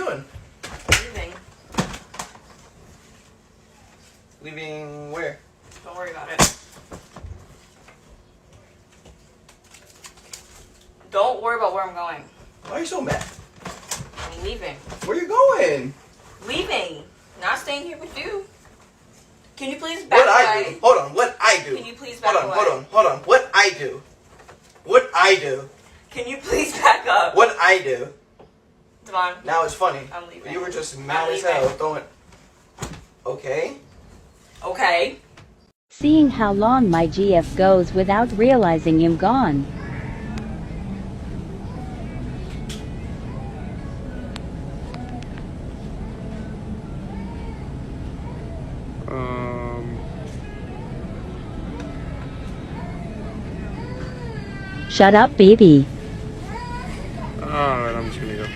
doing? Leaving. Leaving where? Don't worry about it. Don't worry about where I'm going. Why are you so mad? I'm leaving. Where are you going? Leaving. Not staying here with you. Can you please back away? What I do? Hold on. What I do? Can you please back away? Hold on. What I do? What I do? Can you please back up? What I do? Devon. Now it's funny. I'm leaving. You were just mad as hell throwing. Okay. Okay. Seeing how long my GF goes without realizing I'm gone. Shut up, baby. Alright, I'm just gonna go.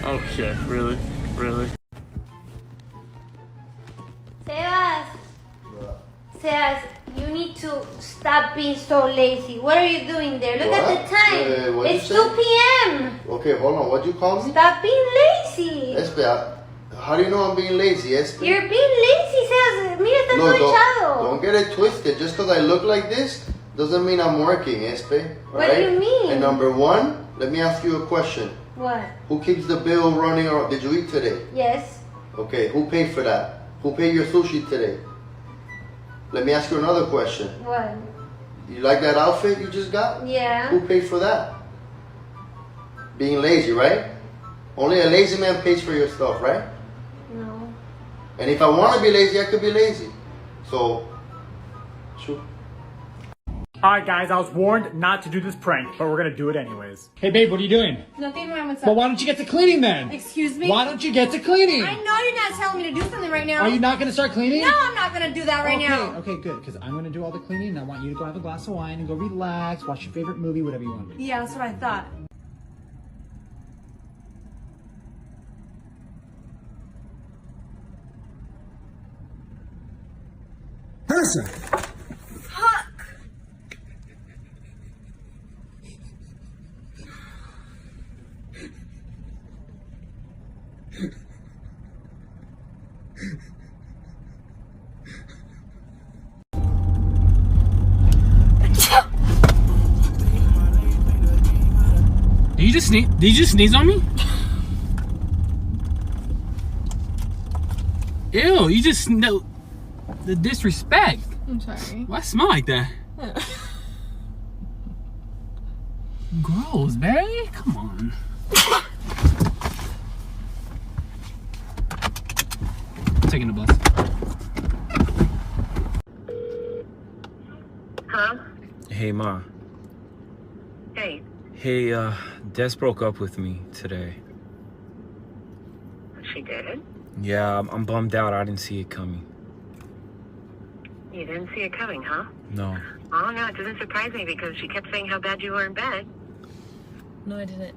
Oh shit, really? Really? Sebas! Sebas, you need to stop being so lazy. What are you doing there? Look at the time. What'd It's you 2 say? p.m. Okay, hold on. What'd you call me? Stop being lazy. How do you know I'm being lazy, Espe? You're being lazy, Sebas. Mira, estás todo echado. Don't get it twisted. Just because I look like this doesn't mean I'm working, Espe. What do you mean? And number one, let me ask you a question. What? Who keeps the bill running? Or did you eat today? Yes. Okay, who paid for that? Who paid your sushi today? Let me ask you another question. What? You like that outfit you just got? Yeah. Who paid for that? Being lazy, right? Only a lazy man pays for your stuff, right? No. And if I want to be lazy, I could be lazy. So, shoot. Alright guys, I was warned not to do this prank, but we're gonna do it anyways. Hey babe, what are you doing? Nothing wrong with Well, why don't you get to cleaning then? Excuse me? Why don't you get to cleaning? I know you're not telling me to do something right now. Are you not going to start cleaning? No, I'm not going to do that right now. Okay, good, because I'm going to do all the cleaning, and I want you to go have a glass of wine and go relax, watch your favorite movie, whatever you want to do. Yeah, that's what I thought. Person! Did you just sneeze on me? Ew, you just know the disrespect. I'm sorry. Why smell like that? Gross, Barry. Come on. Taking the bus. Huh? Hey, Ma. Hey. Hey, Des broke up with me today. She did? Yeah, I'm bummed out. I didn't see it coming. You didn't see it coming, huh? No. Oh, no, it doesn't surprise me because she kept saying how bad you were in bed. No, I didn't.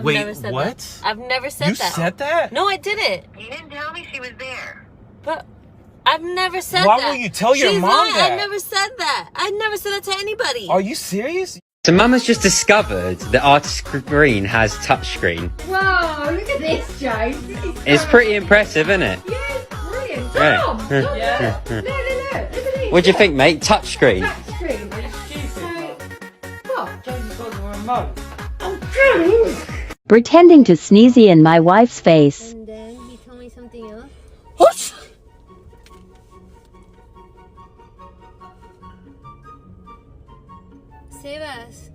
Wait, what? That. I've never said that. You said that? No, I didn't. You didn't tell me she was there. But I've never said Why that. Why will you tell your She's mom lying. that? I never said that. I never said that to anybody. Are you serious? So Mum has just discovered that our screen has touchscreen. Wow, look at this, Joyce. It's pretty impressive, isn't it? Yes, brilliant. Right. Tom, yeah. Look, look at these. What do you think, mate? Touchscreen. Touchscreen. What? Pretending to sneeze in my wife's face. And then he told me something else. What? Sebas.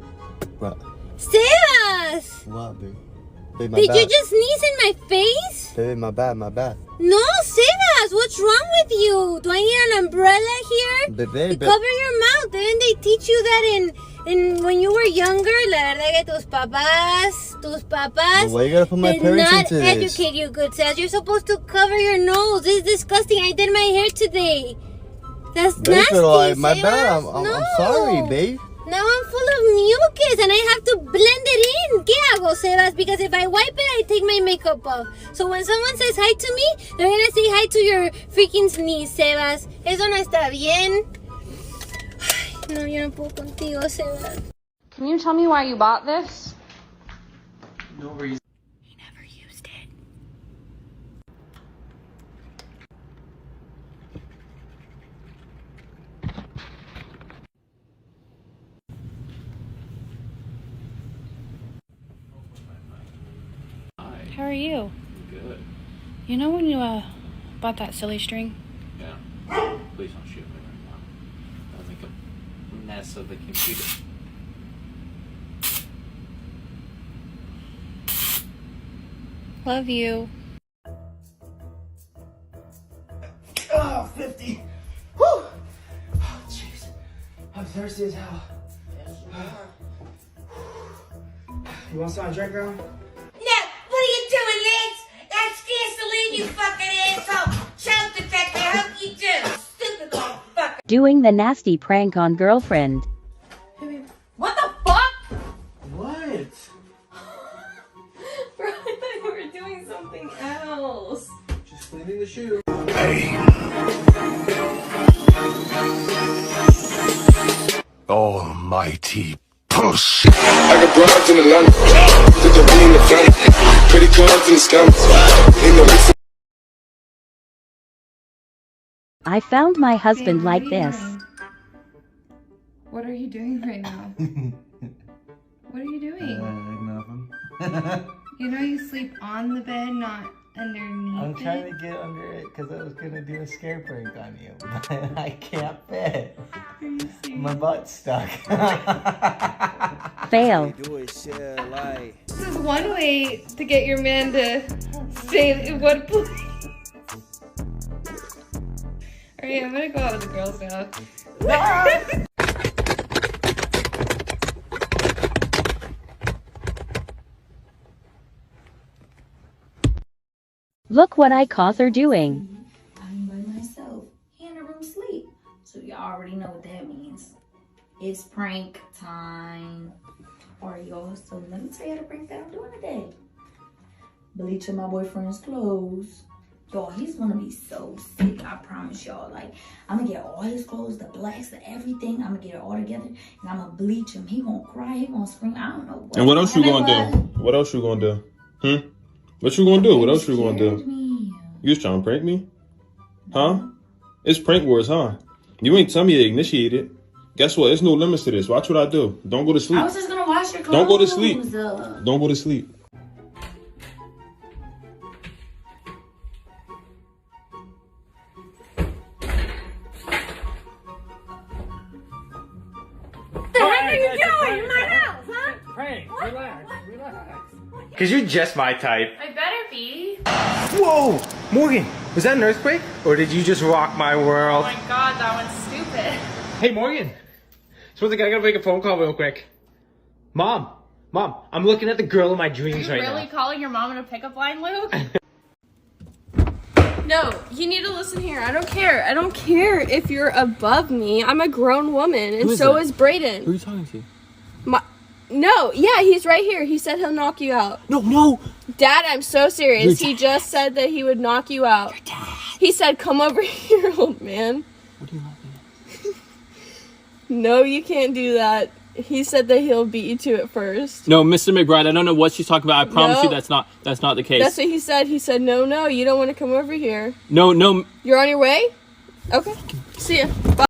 What? Sebas! What, babe? Babe, my Did bad. you just sneeze in my face? Babe, my bad, my bad. No, Sebas, what's wrong with you? Do I need an umbrella here? Babe, To cover your mouth. Didn't they teach you that in when you were younger? La verdad que tus papás Why you gotta put my did parents not into this? educate you good, Sebas. You're supposed to cover your nose. This is disgusting. I did my hair today. That's Babe, nasty, pero my Sebas. bad. I'm No. sorry, babe. Now I'm full of mucus and I have to blend it in. ¿Qué hago, Sebas? Because if I wipe it, I take my makeup off. So when someone says hi to me, they're gonna say hi to your freaking sneeze, Sebas. Eso no está bien. Ay, no, yo no puedo contigo, Sebas. Can you tell me why you bought this? No reason. He never used it. How are you? Good. You know when you bought that silly string? Yeah. Please don't shoot me right now. I'll make a mess of the computer. Love you. Oh, 50. Woo! Oh, jeez. I'm thirsty as hell. You want some drink, girl? No, what are you doing, Liz? That's gasoline, you fucking asshole. Choke defect, I hope you do. Stupid little fucker. Doing the nasty prank on girlfriend. What the fuck? What? Bro, I thought you were doing something else. Just cleaning the shoe. Almighty push. I got broads in Atlanta. Did the in the family. Pretty cards in the scams. I found my husband like this. What are you doing right now? What are you doing? Nothing. You know you sleep on the bed, not underneath I'm trying to get under it because I was going to do a scare prank on you. But I can't fit. My butt's stuck. Fail. This is one way to get your man to stay in one place. Alright, I'm gonna go out with the girls now. Look what I caught her doing. I'm by myself. He in the room sleep. So you already know what that means. It's prank time. Alright, y'all. So let me tell you the prank that I'm doing today. Bleaching my boyfriend's clothes. Y'all, he's gonna be so sick, I promise y'all. Like, I'm gonna get all his clothes, the blacks, the everything. I'm gonna get it all together, and I'm gonna bleach him. He gonna cry, he gonna scream. I don't know what. And what else you gonna do? What else you gonna do? What you gonna do? What else you gonna do? You was trying to prank me? Huh? It's prank wars, huh? You ain't tell me to initiate it. Guess what? There's no limits to this. Watch what I do. Don't go to sleep. I was just gonna wash your clothes. Don't go to sleep. Don't go to sleep. What the heck are you doing in my house, huh? Prank. Relax. Cause you're just my type. I better be. Whoa! Morgan, was that an earthquake? Or did you just rock my world? Oh my god, that one's stupid. Hey Morgan! So I gotta make a phone call real quick. Mom, I'm looking at the girl of my dreams Are you right really now. calling your mom in a pickup line, Luke? No, you need to listen here. I don't care. I don't care if you're above me. I'm a grown woman, and so is Brayden. Who are you talking to? No, yeah, he's right here. He said he'll knock you out. No! Dad, I'm so serious. He just said that he would knock you out. Your dad. He said, come over here, old man. What do you want me to? No, you can't do that. He said that he'll beat you to it first. No, Mr. McBride, I don't know what she's talking about. I promise No. you that's not the case. That's what he said. He said, no, you don't want to come over here. No. You're on your way? Okay. See ya. Bye.